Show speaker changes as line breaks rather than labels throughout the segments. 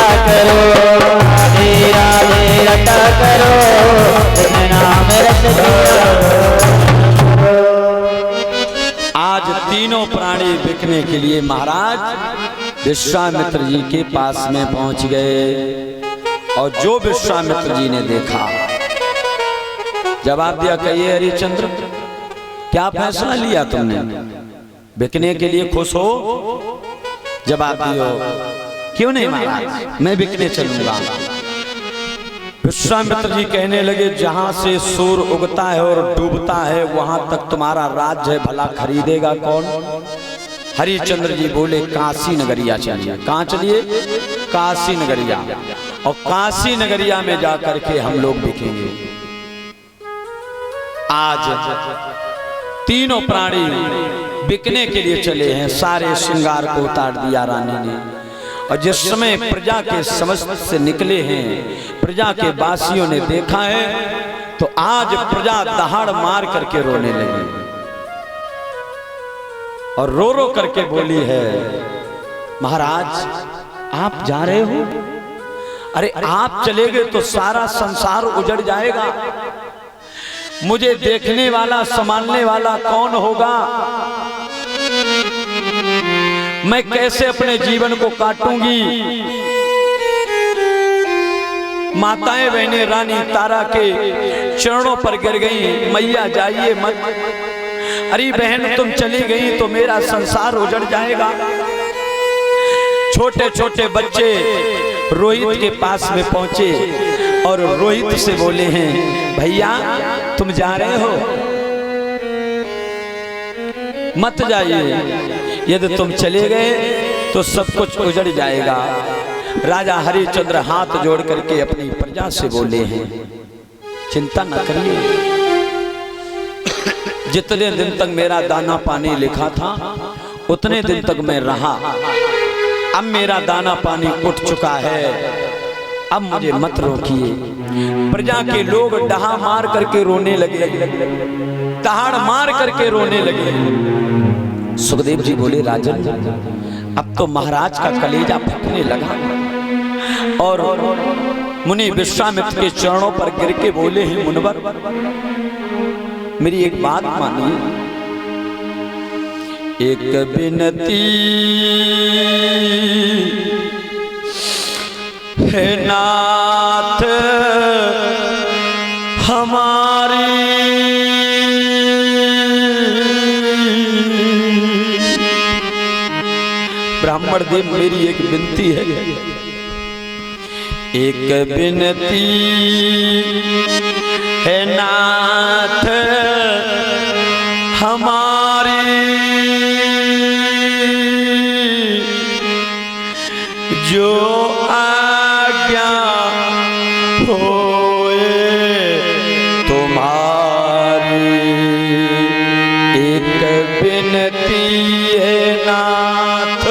रटा करो, राधे राधे रटा करो, कृष्ण नाम रट करो।
आज तीनों प्राणी बिकने के लिए महाराज विश्वामित्र जी के पास में पहुंच गए। और जो विश्वामित्र जी ने देखा, जवाब दिया, कहिए हरिश्चंद्र क्या फैसला लिया तुमने, बिकने के लिए खुश हो? जवाब दियो, क्यों नहीं महाराज, मैं बिकने चलूंगा। विश्वामित्र जी कहने लगे, जहां से सूर्य उगता है और डूबता है वहां तक तुम्हारा राज्य है, भला खरीदेगा कौन? हरिश्चंद्र जी बोले, काशी नगरिया चलिए। कहां चलिए? काशी नगरिया। और काशी नगरिया में जाकर के हम लोग बिकेंगे। आज तीनों प्राणी बिकने के लिए चले हैं। सारे श्रृंगार को उतार दिया रानी ने। और जिस समय प्रजा के समस्त से निकले हैं, प्रजा के वासियों ने देखा है, तो आज प्रजा दहाड़ मार करके रोने लगी और रो रो करके बोली है, महाराज आप जा रहे हो? अरे आप चले गए तो सारा संसार उजड़ जाएगा, मुझे देखने वाला संभालने वाला कौन होगा? मैं कैसे अपने जीवन को काटूंगी? माताएं बहनें रानी तारा के चरणों पर गिर गईं, मैया जाइए मत। अरे बहन तुम चली गई तो मेरा संसार उजड़ जाएगा। छोटे छोटे बच्चे रोहित के पास में पहुंचे और रोहित से बोले हैं, भैया तुम जा रहे हो? मत जाइए, यदि तुम चले गए तो सब कुछ उजड़ जाएगा। राजा हरिश्चंद्र हाथ जोड़ करके अपनी प्रजा से बोले हैं, चिंता न करिए, जितने दिन तक मेरा दाना पानी लिखा था उतने दिन तक मैं रहा। अब मेरा दाना पानी उठ चुका है, अब मुझे मत रोकिए। प्रजा के लोग डहा मार करके रोने लगे, दहाड़ मार करके रोने लगे। सुखदेव जी बोले, राजन अब तो महाराज का कलेजा फटने लगा। और मुनि विश्वामित्र के चरणों पर गिर के बोले हैं, मुनिवर मेरी एक बात मानिए, एक विनती है नाथ हमारी, ब्राह्मण देव मेरी एक विनती है, एक विनती है नाथ हमारी, जो आज्ञा होए तुम्हारी, एक विनती है नाथ।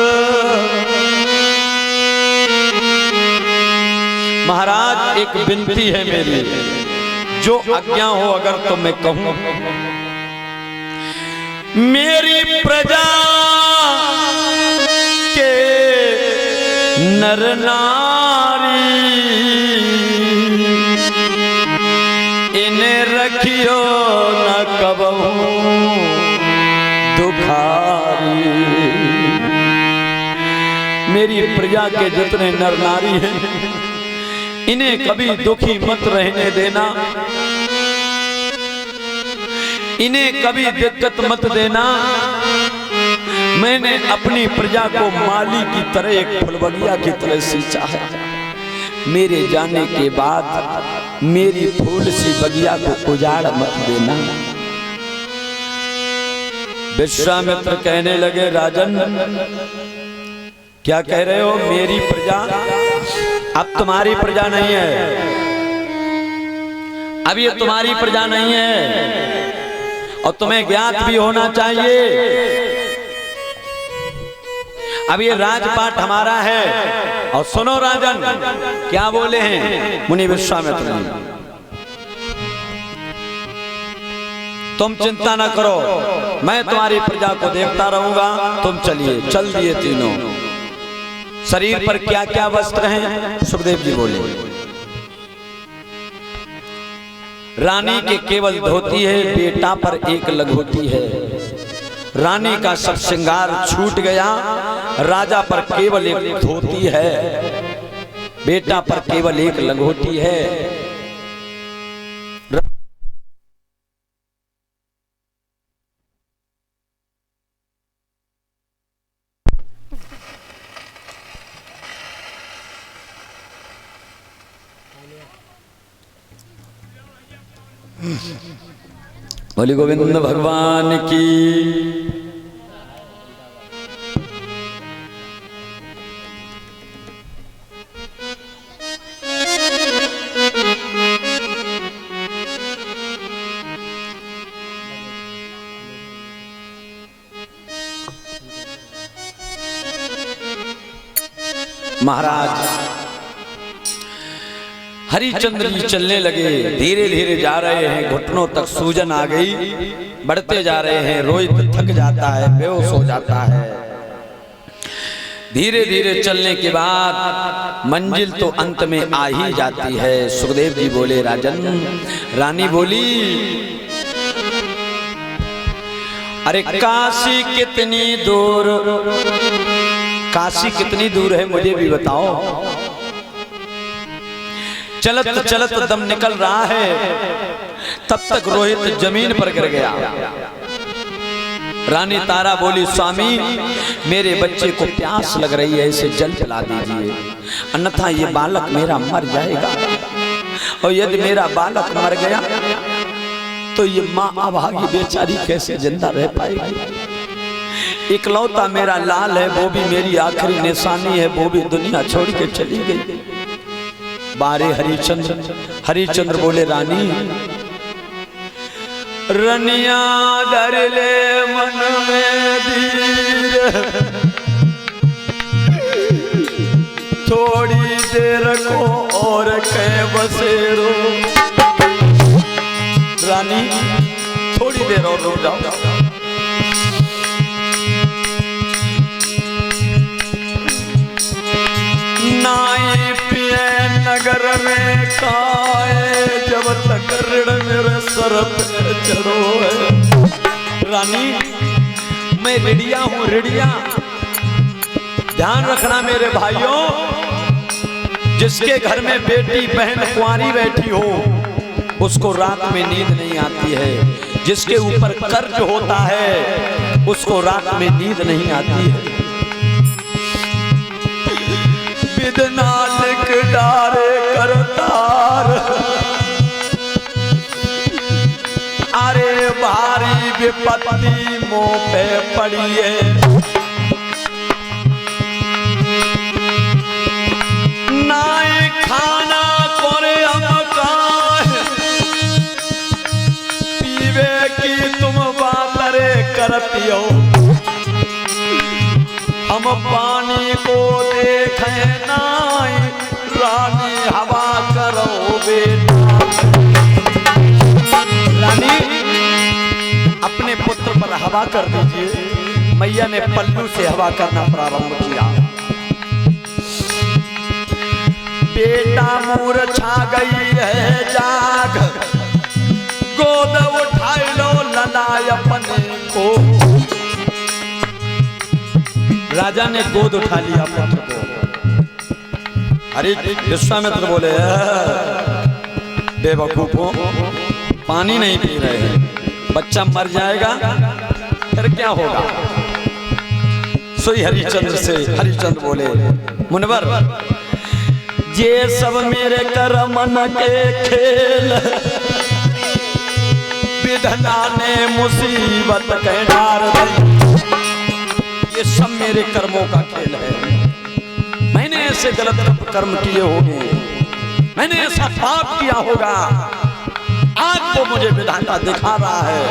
महाराज एक विनती है मेरी, जो आज्ञा हो अगर तो मैं कहूं, मेरी प्रजा के नर नारी इन्हें रखियो न कबहू दुखारी। मेरी प्रजा के जितने नर नारी हैं इन्हें कभी दुखी मत रहने देना, इन्हें कभी दिक्कत मत देना। मैंने अपनी प्रजा को माली की तरह, एक फुलबगिया की तरह सींचा है। मेरे जाने के बाद मेरी फूल सी बगिया को उजाड़ मत देना। विश्वामित्र कहने लगे, राजन क्या कह रहे हो? मेरी प्रजा अब तुम्हारी प्रजा नहीं है, अब ये तुम्हारी प्रजा नहीं है, और तुम्हें ज्ञात भी होना चाहिए अब ये राजपाट हमारा है। और सुनो राजन क्या बोले हैं मुनि विश्वामित्र जी, तुम चिंता न करो, मैं तुम्हारी प्रजा को देखता रहूंगा, तुम चलिए। चल दिए तीनों। शरीर पर क्या क्या वस्त्र हैं? सुखदेव जी बोले, रानी के केवल धोती है, बेटा पर एक लंगोटी है। रानी का सब श्रृंगार छूट गया, राजा पर केवल एक धोती है, बेटा पर केवल एक लंगोटी है। बोले गोविंद भगवान की। महाराज हरिचंद्र जी चलने लगे, धीरे धीरे जा रहे हैं, घुटनों तक सूजन आ गई, बढ़ते जा रहे हैं। रोहित थक जाता है, बेहोश हो जाता है। धीरे धीरे चलने के बाद मंजिल तो अंत में आ ही जाती है। सुखदेव जी बोले, राजन। रानी बोली, अरे काशी कितनी दूर, काशी कितनी दूर है मुझे भी बताओ। चलत चलत दम निकल रहा है, तब तक रोहित जमीन पर गिर गया। रानी तारा बोली, स्वामी मेरे बच्चे को प्यास लग रही है, इसे जल पिला दीजिए, अन्यथा ये बालक मेरा मर जाएगा, और यदि मेरा बालक मर गया तो ये माँ अभागी बेचारी कैसे जिंदा रह पाएगी। इकलौता मेरा लाल है, वो भी मेरी आखिरी निशानी है, वो भी दुनिया छोड़ के चली गई। बारे हरिचंद्र। हरिचंद्र बोले, रानी रनिया धर ले मन में धीर, थोड़ी देर को और कह बसेरो। रानी थोड़ी देर और रुक जाओ। नाई पिए नगर में खाए, जब तक ऋण मेरे सर पे चढ़ो है। रानी मैं रिड़िया हूँ, रिड़िया। ध्यान रखना मेरे भाइयों, जिसके घर में बेटी बहन कुंवारी बैठी हो उसको रात में नींद नहीं आती है, जिसके ऊपर कर्ज होता है उसको रात में नींद नहीं आती है। विदना लिख डारे करतार, अरे भारी विपत्ति मुंह पे पड़ी है। नाई खाना कोरे हम काहे, पीवे की तुम बातरे करती हो। हम पानी को देखें नाई, रानी हवा करो बेटा। रानी अपने पुत्र पर हवा कर दीजिए। मैया ने पल्लू से हवा करना प्रारंभ किया। बेटा मूर्छा गई है जाग, गोद उठाई लो ललाय अपने को। राजा ने गोद उठा लिया पुत्र को। अरे विश्वामित्र बोले, बेवकूफों, पानी नहीं पी रहे हैं, बच्चा मर जाएगा फिर क्या होगा। सोई हरिचंद्र से हरिचंद्र बोले, मुनवर ये सब मेरे कर्मन के खेल, विधना ने मुसीबत कह डार दी। ये सब मेरे कर्मों का खेल है। मैंने ऐसे गलत कर्म किए होंगे, मैंने ऐसा पाप किया होगा, आज तो मुझे विधाता दिखा रहा है।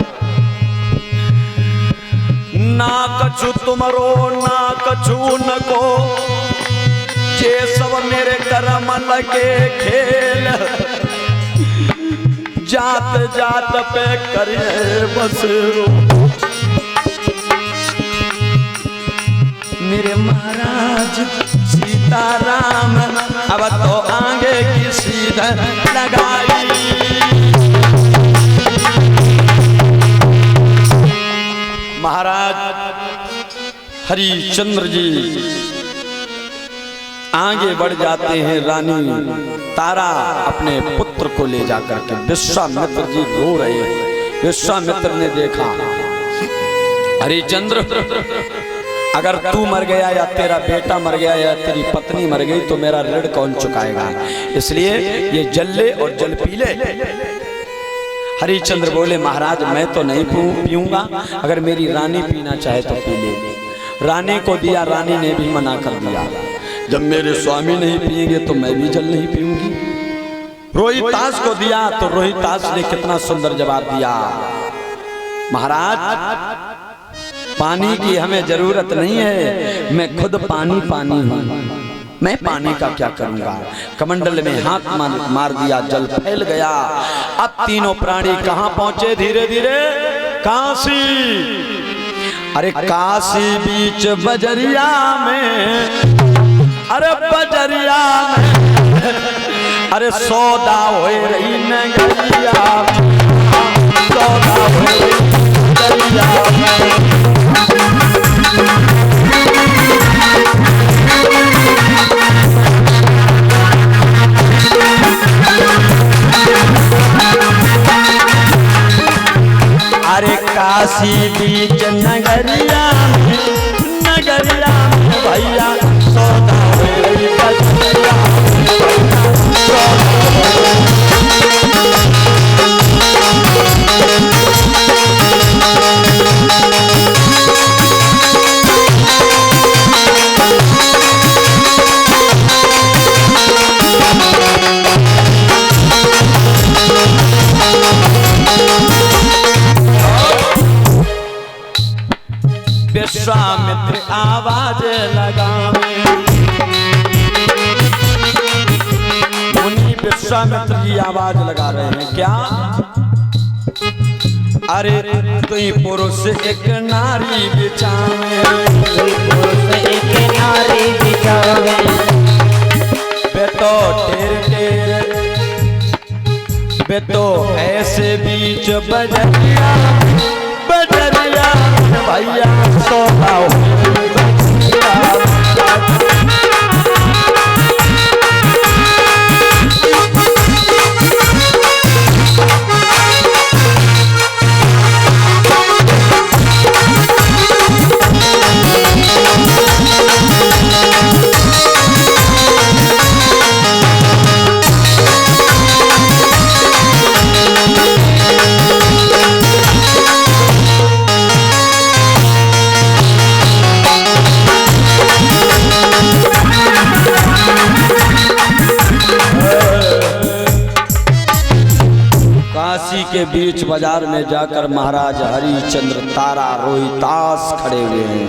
ना कछु तुमरो ना कछु न को, ये सब मेरे कर्म लगे खेल। जात जात पे करे बसेरो, मेरे महाराज सीताराम अब तो आगे की सीधा लगाई। महाराज हरिश्चंद्र जी आगे बढ़ जाते हैं। रानी तारा अपने पुत्र को ले जाकर के, विश्वामित्र जी रो रहे हैं। विश्वामित्र ने देखा, हरिश्चंद्र अगर तू मर गया या तेरा बेटा मर गया या तेरी पत्नी मर गई तो मेरा ऋण कौन चुकाएगा, इसलिए ये जल ले और जल पी ले। हरिश्चंद्र बोले, महाराज मैं तो नहीं पीऊंगा, अगर मेरी रानी पीना चाहे तो पी ले। रानी को दिया, रानी ने भी मना कर दिया। जब मेरे स्वामी नहीं पिएंगे तो मैं भी जल नहीं पीऊंगी। रोहितास को दिया तो रोहितास ने कितना सुंदर जवाब दिया, महाराज पानी की हमें जरूरत नहीं है, मैं खुद पानी पानी हूं, मैं पानी का क्या करूंगा। कमंडल में हाथ मार दिया, जल फैल गया। अब तीनों प्राणी कहां पहुंचे, धीरे धीरे काशी। अरे काशी बीच बजरिया में, अरे बजरिया में, अरे सौदा हो रही नगरिया, सौदा हो रही नगरिया में। अरे काशी बीच नगरिया में, नगरिया में भैया सौदा हो रही बजरिया में, सौदा हो रही। विश्वामित्र आवाज लगावे, मुनि विश्वामित्र जी आवाज लगा रहे हैं, क्या अरे तुई पुरुष एक नारी बिचावे,
पुरुष एक नारी बिचावे,
बेतो टेर टेर, बेतो ऐसे बीच बजरिया, बजरिया भैया सौदा हो के बीच बाजार में जाकर महाराज हरिश्चंद्र तारा रोहितास खड़े हुए हैं।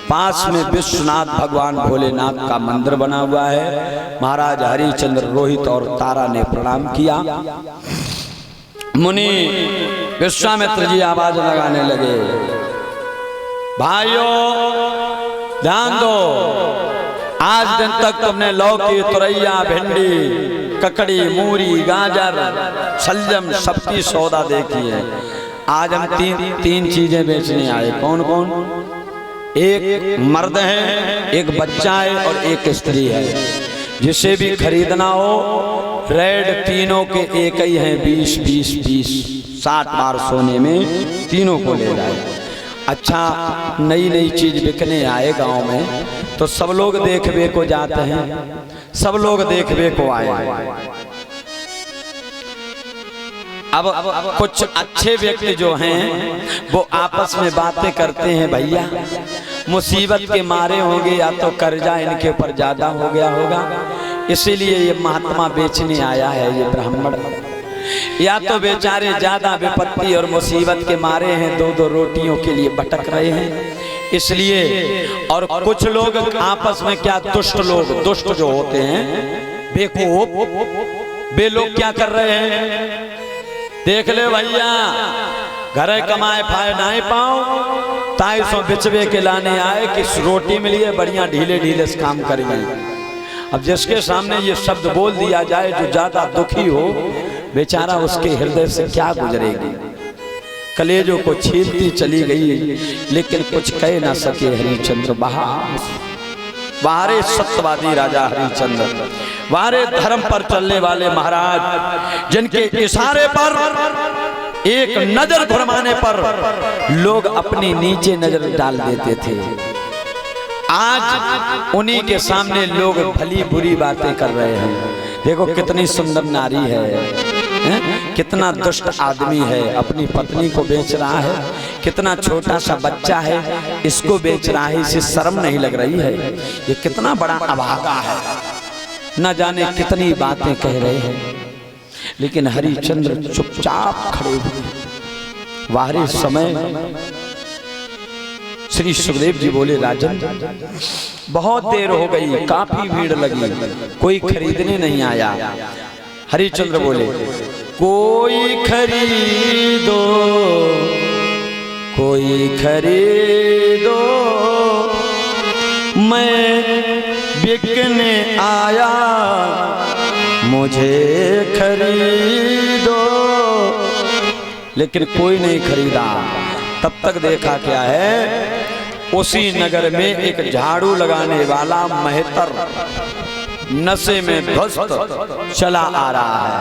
पास में विश्वनाथ भगवान भोलेनाथ का मंदिर बना हुआ है। महाराज हरिश्चंद्र रोहित और तारा ने प्रणाम किया। मुनि विश्वामित्र जी आवाज लगाने लगे, भाइयों ध्यान दो, आज दिन तक तुमने लौकी, तुरैया, भिंडी, ककड़ी, मूरी, गाजर, शलजम सबकी सौदा देखी है। आज हम तीन चीजें बेचने आए। कौन कौन? एक मर्द है, एक बच्चा है और एक स्त्री है। जिसे भी खरीदना हो रेड तीनों के एक ही हैं, 20 20 20 60 बार सोने में तीनों को ले जाए। अच्छा नई नई चीज बिकने आए गांव में तो सब लोग देखने को जाते हैं, सब लोग देखने को आए। अब कुछ अच्छे व्यक्ति जो हैं वो आपस में बातें करते हैं, भैया मुसीबत के मारे होंगे या तो कर्जा इनके ऊपर ज्यादा हो गया होगा, इसीलिए ये महात्मा बेचने आया है ये ब्राह्मण, या तो बेचारे ज्यादा विपत्ति और मुसीबत के मारे हैं, दो दो रोटियों के लिए भटक रहे हैं इसलिए। और कुछ लोग आपस में क्या दुष्ट लोग, दुष्ट जो होते हैं बेवकूफ, वे लोग क्या कर रहे हैं, देख ले भैया घरे कमाए फाए नहीं पाओ ताई सो बिचवे के लाने आए कि रोटी मिली है, बढ़िया ढीले ढीले से काम करेंगे। अब जिसके सामने ये शब्द बोल दिया जाए जो ज्यादा दुखी हो, बेचारा उसके हृदय से क्या गुजरेगी। कलेजों को छीलती चली गई, लेकिन कुछ कह ना सके हरिश्चंद्र। बाहरे सत्यवादी राजा हरिश्चंद्र, बाहरे धर्म पर चलने वाले महाराज, जिनके इशारे पर, एक नजर घुमाने पर लोग अपनी नीचे नजर डाल देते थे, आज उन्हीं के सामने लोग भली बुरी बातें कर रहे हैं। देखो कितनी सुंदर नारी है, कितना दुष्ट आदमी है, अपनी पत्नी को बेच रहा है, कितना छोटा सा बच्चा है इसको बेच रहा है, इसे शर्म नहीं लग रही है। ये कितना बड़ा अभागा है, न जाने कितनी बातें कह रहे हैं। लेकिन हरिश्चंद्र चुपचाप खड़े हुए। बाहरी समय श्री सुखदेव जी बोले, राजन बहुत देर हो गई, काफी भीड़ लगी, कोई खरीदने नहीं आया। हरिश्चंद्र बोले, कोई खरीदो, कोई खरीदो, मैं बिकने आया, मुझे खरीदो। लेकिन कोई नहीं खरीदा। तब तक देखा क्या है, उसी नगर में एक झाड़ू लगाने वाला मेहतर नशे में ध्वस्त चला आ रहा है।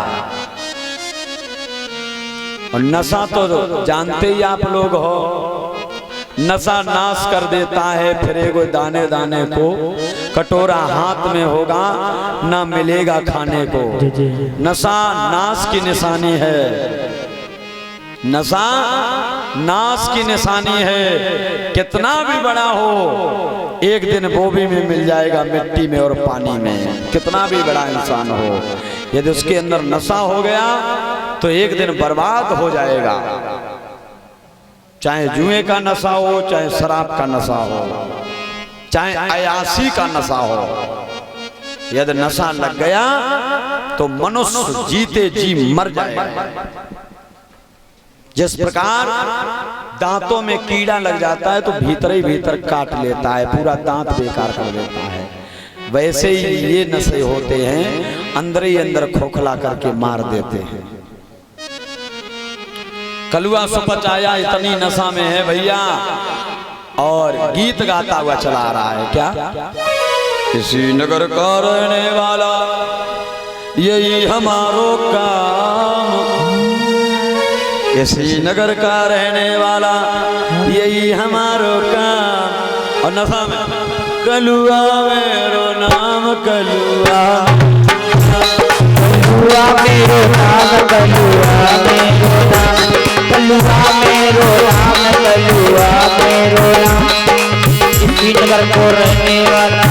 और नशा तो जानते ही आप लोग हो, नशा नाश कर देता है। फिर एगो दाने दाने को कटोरा हाथ में होगा, ना मिलेगा खाने को। नशा नाश की निशानी है, नशा नाश की निशानी है। कितना भी बड़ा हो, एक दिन बोबी में मिल जाएगा, मिट्टी में और पानी में। कितना भी बड़ा इंसान हो, यदि उसके अंदर नशा हो गया तो एक दिन बर्बाद हो जाएगा। चाहे जुए का नशा हो, चाहे शराब का नशा हो, चाहे अयासी का नशा हो, यदि नशा लग गया तो मनुष्य जीते जी मर जाएगा। जिस प्रकार दांतों में कीड़ा लग जाता है तो भीतर ही भीतर काट लेता है, पूरा दांत बेकार कर देता है, वैसे ही ये नशे होते हैं, अंदर ही अंदर खोखला करके मार देते हैं। कलुआ सुपच आया इतनी नशा में है भैया, और गीत गाता हुआ चला आ रहा है। क्या किसी नगर का रहने वाला, यही हमारो काम, इसी नगर का रहने वाला, यही हमारो काम। और नशा में कलुआ मेरो नाम, कलुआ
कलुआ मेरो नाम, कलुआ मेरो नाम, कलुआ मेरो नाम, कलुआ मेरो नाम, इसी नगर को रहने वाला,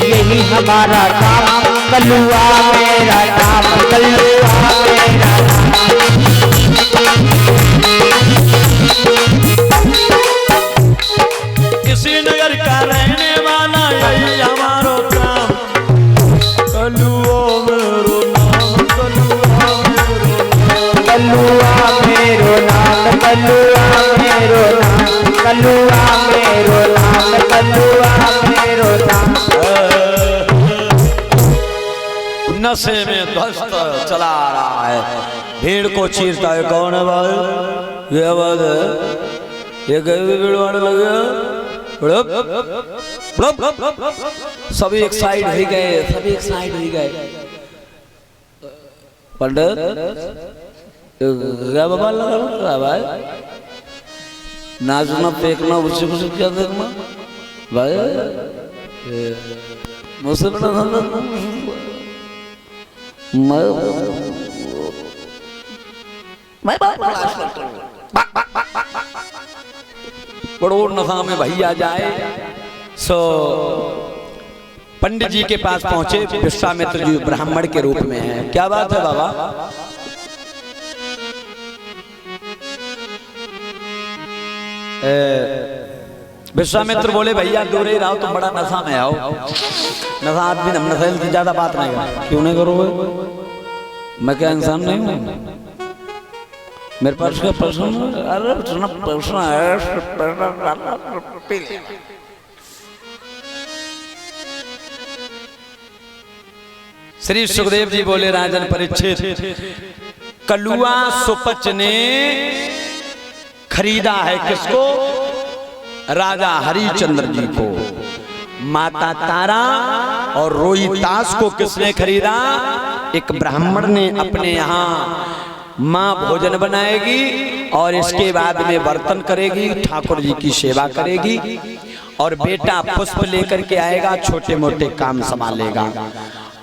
यही हमारा काम, कलुआ मेरा नाम, कलुआ मेरा नाम।
किसी नगर का रहने वाला, यही हमारो काम, कलुआ मेरो नाम, कलुआ मेरो नाम,
कलुआ मेरो नाम, कलुआ मेरो नाम, कलुआ मेरो नाम।
नशे में ध्वस्त चला आ रहा है, भीड़ को चीरता है। कौन है भाई, ये आवाज है, ये गए भीड़ वाले लगे, सभी एक साइड हो गए, सभी एक साइड हो गए। पंडित क्या बाबा लगा भाई, नाचना फेंकना उसे कुछ क्या देखना भाई, मुझसे बड़ा बड़ो नशा में भैया जाए। सो पंडित जी के पास पहुंचे, विश्वामित्र जी ब्राह्मण के रूप में हैं। क्या बात है बाबा, विश्वामित्र बोले भैया दूर ही रहो, तुम बड़ा नशा में आओ। नशा आदमी नशे से ज्यादा बात नहीं कर, क्यों नहीं करोगे, मैं क्या इंसान नहीं हूं, मेरे पास क्या प्रश्न, अरे प्रश्न है। श्री सुखदेव जी बोले राजन परीक्षित, कलुआ सुपच ने खरीदा है किसको? राजा हरिश्चंद्र जी को। माता तारा और रोहितास को किसने खरीदा? एक ब्राह्मण ने अपने यहाँ माँ भोजन बनाएगी और इसके बाद में बर्तन करेगी, ठाकुर जी की सेवा करेगी और बेटा पुष्प लेकर के आएगा, छोटे मोटे काम संभालेगा।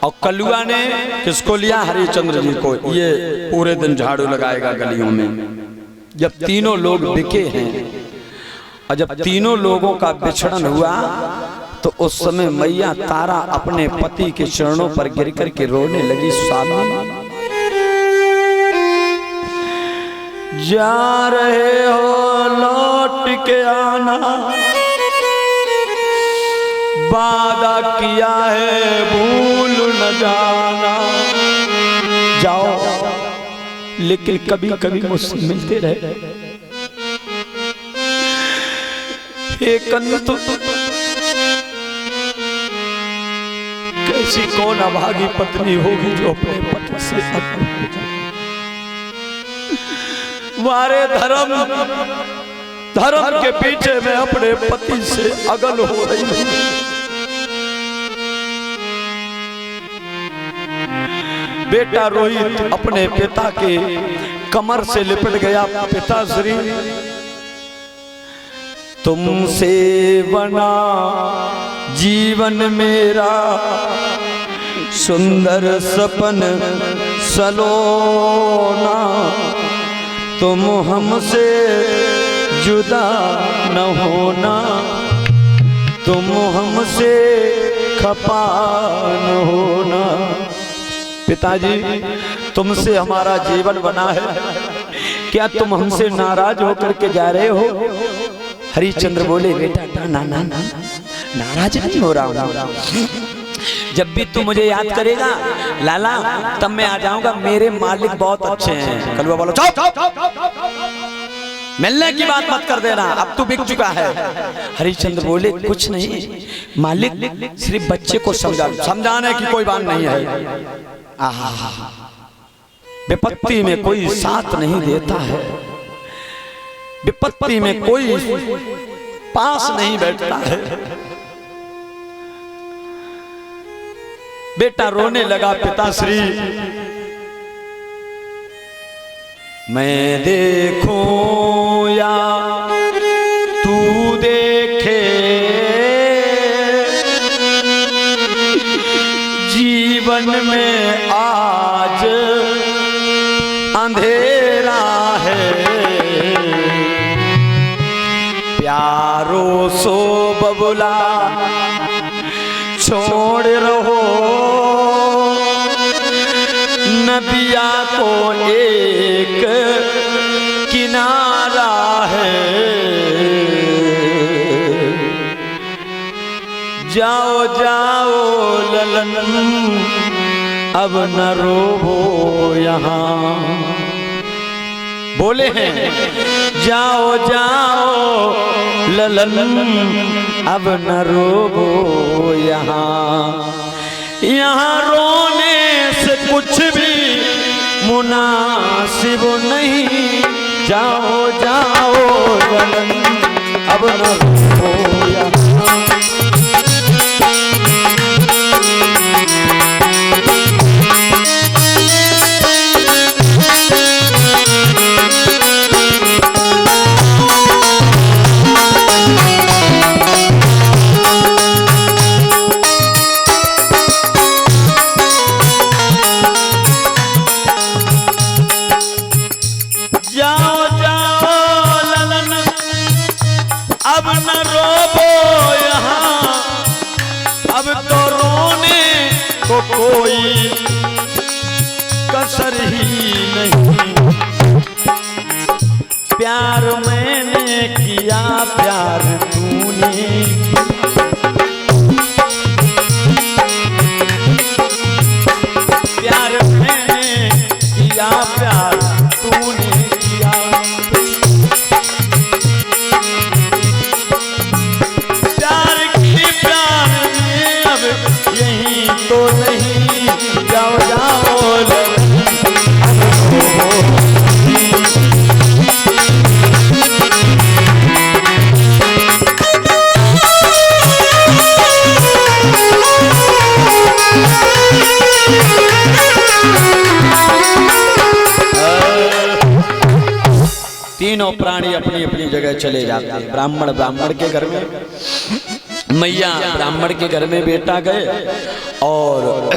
और कलुआ ने किसको लिया? हरिश्चंद्र जी को। ये पूरे दिन झाड़ू लगाएगा गलियों में। जब तीनों लोग बिके हैं और जब तीनों लोगों का बिछड़न हुआ तो उस समय मैया तारा अपने पति के चरणों पर गिर कर के रोने लगी। स्वामी जा रहे हो, लौट के आना, वादा किया है भूल न जाना। जाओ, लेकिन कभी कभी मुझसे मिलते रहे। एक तो कैसी कौन अभागी पत्नी होगी जो अपने पति से मारे धर्म के पीछे मैं अपने पति से अगल हो रही हूं। बेटा रोहित अपने पिता के कमर से लिपट गया। पिताश्री, तुमसे बना जीवन मेरा, सुंदर सपन सलोना, तुम हमसे जुदा न होना, तुम हमसे खपा न होना। पिताजी, तुमसे हमारा जीवन बना है, क्या तुम हमसे नाराज होकर के जा रहे हो? हरिश्चंद्र बोले, बेटा ना ना ना, नाराज नहीं हो रहा हूं। जब भी तू मुझे याद करेगा लाला, तब मैं आ जाऊंगा। मेरे मालिक बहुत अच्छे हैं। कलुआ बोलो, मिलने की बात मत कर देना, अब तू बिक चुका है। हरिश्चंद्र बोले, कुछ नहीं मालिक, सिर्फ बच्चे को समझाने की कोई बात नहीं है। विपत्ति में कोई साथ नहीं देता है, विपत्ति में कोई पास नहीं बैठता है। बेटा रोने लगा। पिताश्री, मैं देखूं या तू देखे, जीवन में आज अंधेरा है, प्यारो सो बबुला छोड़ रहो, नदिया को एक किनारा है, जाओ जाओ ललन अब न रोबो यहाँ। बोले हैं, जाओ जाओ ललन अब न रोबो यहाँ, यहाँ रोने से कुछ भी मुनासिब नहीं, जाओ जाओ ललन अब न रोबो यहाँ। कोई कसर ही नहीं, प्यार मैंने किया, प्यार तूने प्यार मैंने किया, प्यार तूने किया। प्यार की प्यार में अब यही तो नहीं, तीनों प्राणी अपनी अपनी जगह चले जाते हैं। ब्राह्मण ब्राह्मण के घर में, मैया ब्राह्मण के घर में बेटा गए और